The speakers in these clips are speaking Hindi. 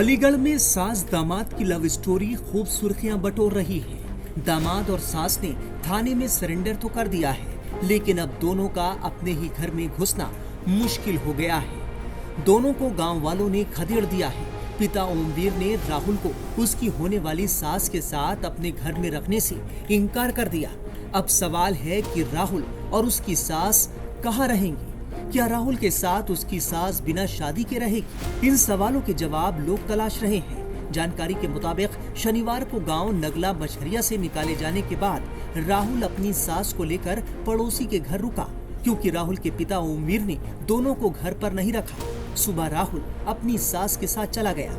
अलीगढ़ में सास दामाद की लव स्टोरी खूब सुर्खियां बटोर रही है। दामाद और सास ने थाने में सरेंडर तो कर दिया है, लेकिन अब दोनों का अपने ही घर में घुसना मुश्किल हो गया है। दोनों को गांव वालों ने खदेड़ दिया है। पिता ओमवीर ने राहुल को उसकी होने वाली सास के साथ अपने घर में रखने से इनकार कर दिया। अब सवाल है कि राहुल और उसकी सास कहाँ रहेंगी? क्या राहुल के साथ उसकी सास बिना शादी के रहेगी? इन सवालों के जवाब लोग तलाश रहे हैं। जानकारी के मुताबिक शनिवार को गांव नगला मछरिया से निकाले जाने के बाद राहुल अपनी सास को लेकर पड़ोसी के घर रुका, क्योंकि राहुल के पिता ओमवीर ने दोनों को घर पर नहीं रखा। सुबह राहुल अपनी सास के साथ चला गया।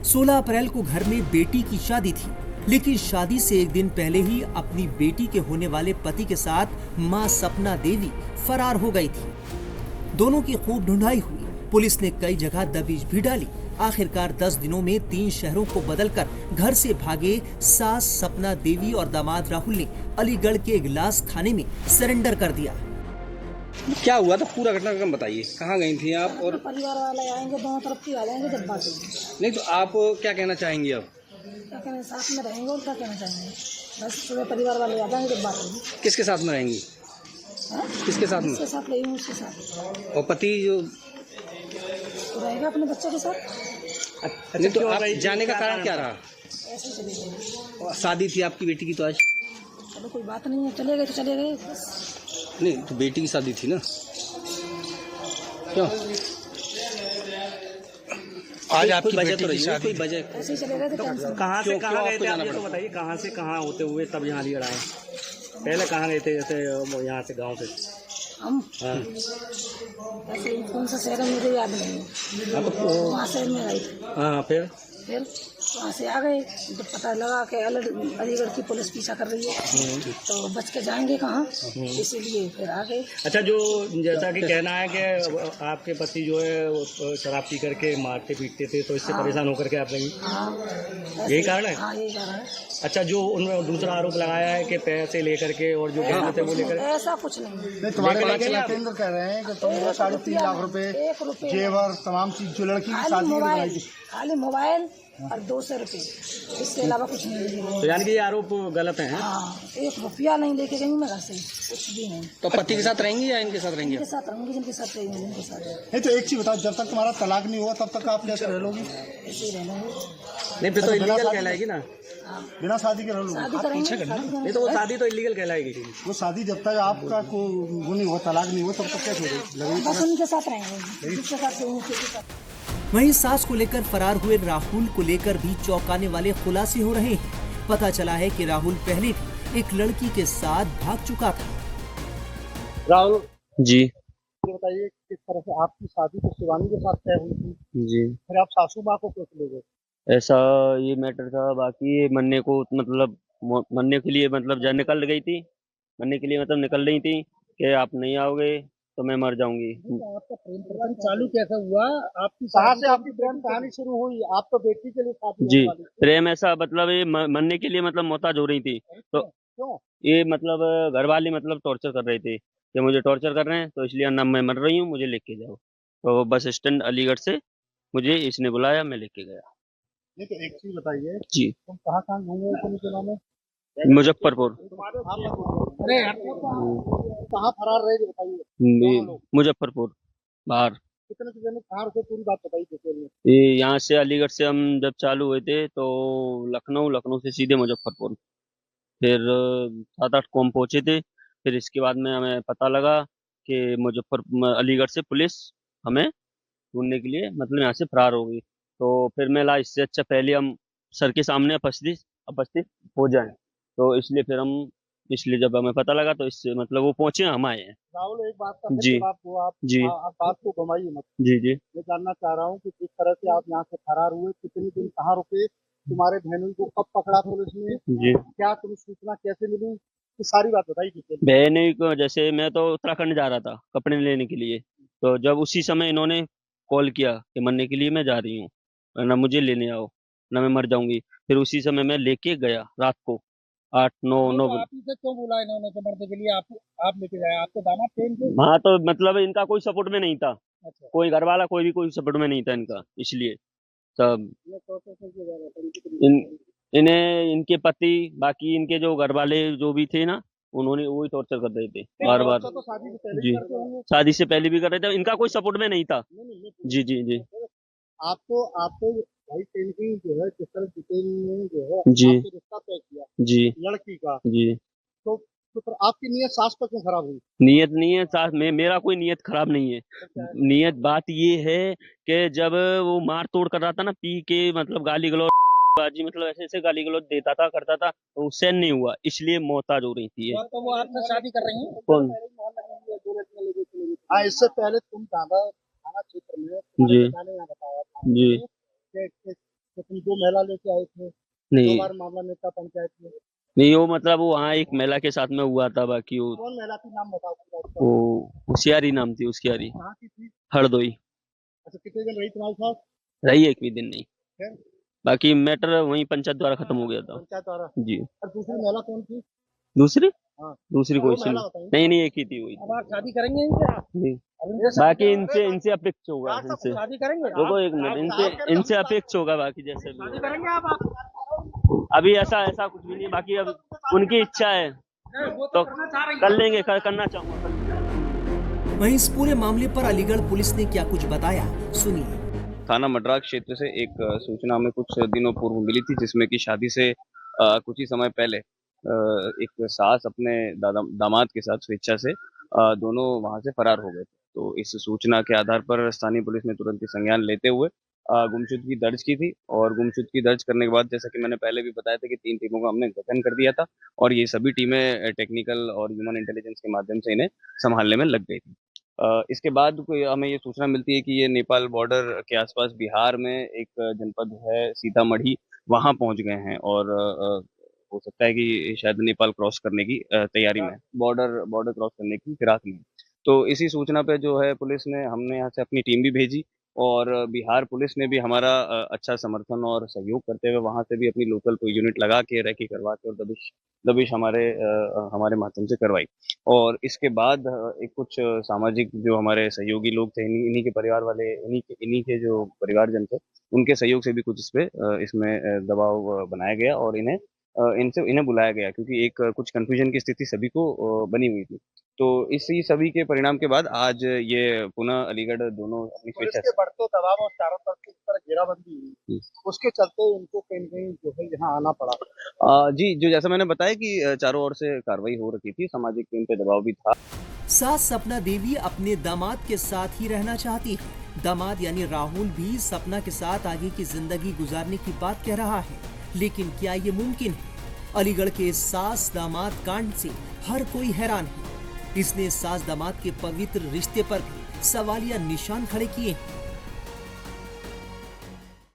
16 अप्रैल को घर में बेटी की शादी थी, लेकिन शादी से एक दिन पहले ही अपनी बेटी के होने वाले पति के साथ मां सपना देवी फरार हो गई थी। दोनों की खूब ढूंढाई हुई। पुलिस ने कई जगह दबिश भी डाली। आखिरकार 10 दिनों में 3 शहरों को बदलकर घर से भागे सास सपना देवी और दामाद राहुल ने अलीगढ़ के इगलास थाने में सरेंडर कर दिया। क्या हुआ था, पूरा घटनाक्रम बताइए। कहाँ गई थी आप? और परिवार वाले आएंगे, दोनों तरफ के आ जाएंगे जब बात होगी। नहीं तो आप क्या कहना चाहेंगी अब? क्या कहना, साथ में रहेंगे और क्या कहना चाहेंगे? बस सुबह परिवार वाले आ जाएंगे जब बात होगी। किसके साथ में रहेंगी? किसके साथ में? उसके साथ रहेंगे, उसके साथ। और पति जो तो रहेगा अपने बच्चे के साथ। नहीं तो आप जाने का कारण क्या रहा? ऐसे चले गए। शादी थी आपकी बेटी की तो आज? चलो कोई बात नहीं है, चले गए तो चले गए बस। नहीं तो बेटी की शादी थी ना, क्यों? आज आपकी वजह तो रही है, कोई वजह? ऐसे ही चले गए थे। टेंशन कहाँ से क्यों कहाँ गए थे आप? आपको ये तो जाना बताइए, कहाँ से कहाँ होते हुए तब यहाँ अलीगढ़ आए? पहले कहाँ गए थे, जैसे यहाँ से गांव से? हम हाँ। ऐसे ही कौन सा शहर है मुझे याद नहीं है। वहाँ शहर में गए थे, हाँ, फिर वहाँ से आ गए। जब पता लगा कि अलीगढ़ की पुलिस पीछा कर रही है तो बच के जाएंगे कहाँ, इसीलिए फिर आ गए। अच्छा, जो जैसा कि कहना है कि आपके पति जो है वो शराब पी करके मारते पीटते थे, तो इससे परेशान होकर के आप गई? हाँ, यही कारण है? हाँ, यही कारण है। अच्छा, जो उन्होंने दूसरा आरोप लगाया है कि पैसे लेकर के और जो गहने थे वो लेकर, ऐसा कुछ नहीं। तुम्हारे केंद्र कह रहे हैं कि तुम 3.5 लाख रुपए जेवर तमाम चीज जो लड़की की शादी में बनाई थी, खाली मोबाइल और 200 रुपये, इसके अलावा कुछ नहीं लेके तो यानी कि ये आरोप गलत है? हाँ, 1 रुपया नहीं लेके गई मैं घर से, कुछ भी नहीं। तो पति के साथ रहेंगी या इनके साथ रहेंगी? इनके साथ रहूंगी, जिनके साथ रहेंगे जिनके साथ। नहीं तो एक चीज बताओ, जब तक तुम्हारा तलाक नहीं हुआ तब तक आप कैसे रह लोगी? ऐसे ही रहना है। नहीं, फिर तो इलीगल कहलाएगी ना। बिना शादी के रह लोगी? शादी करेंगे, शादी करेंगे। नहीं तो वो शादी तो इलीगल कहलाएगी। वो शादी जब तक आपका वो नहीं हुआ, तलाक नहीं हुआ, तब तक कैसे होगी? बस उनके साथ रहेंगे, जिसके साथ रहेंगे उसी के साथ। वहीं सास को लेकर फरार हुए राहुल को लेकर भी चौंकाने वाले खुलासे हो रहे हैं। पता चला है कि राहुल पहले भी एक लड़की के साथ भाग चुका था। राहुल जी ये बताइए, किस तरह से आपकी शादी तो शिवानी के साथ तय हुई थी, जी, फिर आप सासू माँ को कैसे ले गए? ऐसा ये मैटर था। बाकी ये मरने को मतलब मरने के लिए मतलब जा निकल गई थी, मरने के लिए मतलब निकल रही थी कि आप नहीं आओगे तो मैं मर जाऊंगी। आपका प्रेम प्रसंग चालू कैसे हुआ? आपकी कहाँ से आपकी प्रेम कहानी शुरू हुई? आप तो बेटी के लिए शादी जी, होने वाली थी। प्रेम ऐसा मतलब ये मरने के लिए मतलब मोहताज हो रही थी, तो क्यों? ये मतलब घर वाले मतलब टॉर्चर कर रहे थे कि मुझे टॉर्चर कर रहे हैं, तो इसलिए ना मैं मर रही हूँ, मुझे लेके जाओ। तो बस स्टैंड अलीगढ़ से मुझे इसने बुलाया, मैं लेके गया। नहीं तो एक चीज बताइए, जी, तुम कहाँ घूमे थे जिला में? मुजफ्फरपुर। अरे कहाँ फरार रहे थे बताइए। मुजफ्फरपुर बाहर। कितने से दिन कहाँ रुके, पूरी बात बताइए डिटेल में। ये यहाँ से अलीगढ़ से हम जब चालू हुए थे तो लखनऊ, लखनऊ से सीधे मुजफ्फरपुर, फिर 7-8 को हम पहुंचे थे। फिर इसके बाद में हमें पता लगा कि अलीगढ़ से पुलिस हमें ढूंढने के लिए मतलब यहाँ से फरार हो गई। तो फिर मैं ला इससे अच्छा पहले हम सर के सामने उपस्थित हो जाएं, तो इसलिए फिर हम इसलिए जब हमें पता लगा तो इससे मतलब वो पहुंचे, हम आए हैं। राहुल एक बात का फिर जी जवाब दो आप। जी आप बात को घुमाइए मत। जी जी मैं जानना चाह रहा हूँ कि जिस तरह से आप यहाँ से फरार हुए, कितने दिन कहाँ रुके, तुम्हारे बहनों को कब पकड़ा पुलिस ने, जी। क्या तुम्हें सूचना कैसे मिली, ये सारी बात बताइए डिटेल में। बहन को जैसे मैं तो उत्तराखंड जा रहा था कपड़े लेने के लिए, तो जब उसी समय इन्होंने कॉल किया कि मरने के लिए मैं जा रही हूँ, ना मुझे लेने आओ, ना मैं मर जाऊंगी। फिर उसी समय मैं लेके गया रात को 8-9 आप इसे क्यों बोला इन्होंने कि मरने के लिए आप लेके जाए? आपके दामाद ट्रेन थे? हाँ, तो मतलब इनका कोई सपोर्ट में नहीं था, अच्छा। कोई घर वाला कोई भी कोई सपोर्ट में नहीं था इनका, इसलिए सब ये टॉर्चर करके जा रहा था, इनकी तरीके इन से। इन्हें इनके पति बाकी इनके जो घर वाले जो भी थे ना, उन्होंने वही टॉर्चर कर रहे थे बार बार। टॉर्चर तो शादी से पहले जी, ही करते होंगे। शादी से पहले भी कर रहे थे, इनका कोई सपोर्ट में नहीं था। नहीं नहीं, जी जी जी आपको भाई पेंटिंग जो है जिस तरह डिटेल में जो है जी आपसे रिश्ता तय किया जी लड़की का, जी। तो फिर आपकी नीयत सास पर क्यों खराब हुई? नियत नहीं है साथ में, मेरा कोई नियत खराब नहीं है। तो क्या है? नियत बात ये है कि जब वो मार तोड़ कर रहा था ना, पी के मतलब गाली गलौज बाजी, मतलब ऐसे ऐसे गाली गलौज देता था करता था, तो उससे नहीं हुआ, इसलिए मोहताज हो रही थी ये। तो वो आपसे शादी कर रही हैं? कौन? हाँ, इससे पहले तुम दादा थाना क्षेत्र में जी मैंने यहाँ बताया था जी कि तुम 2 महिला लेके आए थे, 2 नहीं बार मामला नेता पंचायत में। नहीं, वो मतलब वो वहाँ एक महिला के साथ में हुआ था, बाकी वो कौन महिला थी, नाम बताओ पूरा उसका। वो होशियारी नाम थी उसकी, यारी कहाँ की थी? हरदोई। अच्छा, कितने दिन रही तुम्हारे साथ? रही एक भी दिन नहीं, फिर बाकी मैटर वहीं पंचायत द्वारा खत्म हो गया था। पंचायत द्वारा। जी। और दूसरी महिला कौन थी? दूसरी हाँ, दूसरी वो कोई सी महिला नहीं, बताइए। नहीं नहीं, एक ही थी वही। अब आप शादी करेंगे इनसे? आप जी। इनसे बाकी इनसे इनसे अपेक्ष होगा, इनसे शादी करेंगे? रुको एक मिनट, इनसे इनसे अपेक्ष होगा, बाकी जैसे भी शादी होगा। करेंगे आप? अभी ऐसा ऐसा कुछ भी नहीं, बाकी अब उनकी इच्छा है वो तो करना चाह रही कर लेंगे, करना चाहूंगा। वहीं इस पूरे मामले पर अलीगढ़ पुलिस ने क्या कुछ बताया, सुनिए। थाना मड्राक क्षेत्र से एक सूचना हमें कुछ दिनों पूर्व मिली थी, जिसमें कि शादी से कुछ ही समय पहले एक सास अपने दामाद के साथ स्वेच्छा से दोनों वहां से फरार हो गए थे। तो इस सूचना के आधार पर स्थानीय पुलिस ने तुरंत ही संज्ञान लेते हुए गुमशुदगी दर्ज की थी, और गुमशुदगी दर्ज करने के बाद, जैसा कि मैंने पहले भी बताया था, कि 3 टीमों का हमने गठन कर दिया था, और ये सभी टीमें टेक्निकल और ह्यूमन इंटेलिजेंस के माध्यम से इन्हें संभालने में लग गई थी। इसके बाद कोई हमें ये सूचना मिलती है कि ये नेपाल बॉर्डर के आसपास बिहार में एक जनपद है सीतामढ़ी, वहां पहुंच गए हैं, और हो सकता है कि शायद नेपाल क्रॉस करने की तैयारी में, बॉर्डर क्रॉस करने की फिराक में। तो इसी सूचना पे जो है पुलिस ने, हमने यहाँ से अपनी टीम भी भेजी, और बिहार पुलिस ने भी हमारा अच्छा समर्थन और सहयोग करते हुए वहां से भी अपनी लोकल कोई यूनिट लगा के रेकी करवा के, और दबिश हमारे माध्यम से करवाई। और इसके बाद एक कुछ सामाजिक जो हमारे सहयोगी लोग थे, इन्हीं के परिवार वाले, इन्हीं के जो परिवारजन थे, उनके सहयोग से भी कुछ इसमें दबाव बनाया गया, और इन्हें बुलाया गया, क्योंकि एक कुछ कंफ्यूजन की स्थिति सभी को बनी हुई थी। तो इसी सभी के परिणाम के बाद आज ये पुनः अलीगढ़ दोनों अपनी पुलिस स्वेच्छा के बढ़ते दबाव और चारों तरफ से इस तरह घेराबंदी हुई, उसके चलते इनको कहीं न कहीं जो है यहाँ आना पड़ा। जी, जो जैसा मैंने बताया कि चारों ओर से कार्रवाई हो रखी थी, सामाजिक टीम पे दबाव भी था। सास सपना देवी अपने दामाद के साथ ही रहना चाहती है। दामाद यानी राहुल भी सपना के साथ आगे की जिंदगी गुजारने की बात कह रहा है, लेकिन क्या ये मुमकिन है? अलीगढ़ के सास दामाद कांड से हर कोई हैरान है। इसने सास दामाद के पवित्र रिश्ते पर भी सवालिया निशान खड़े किए हैं।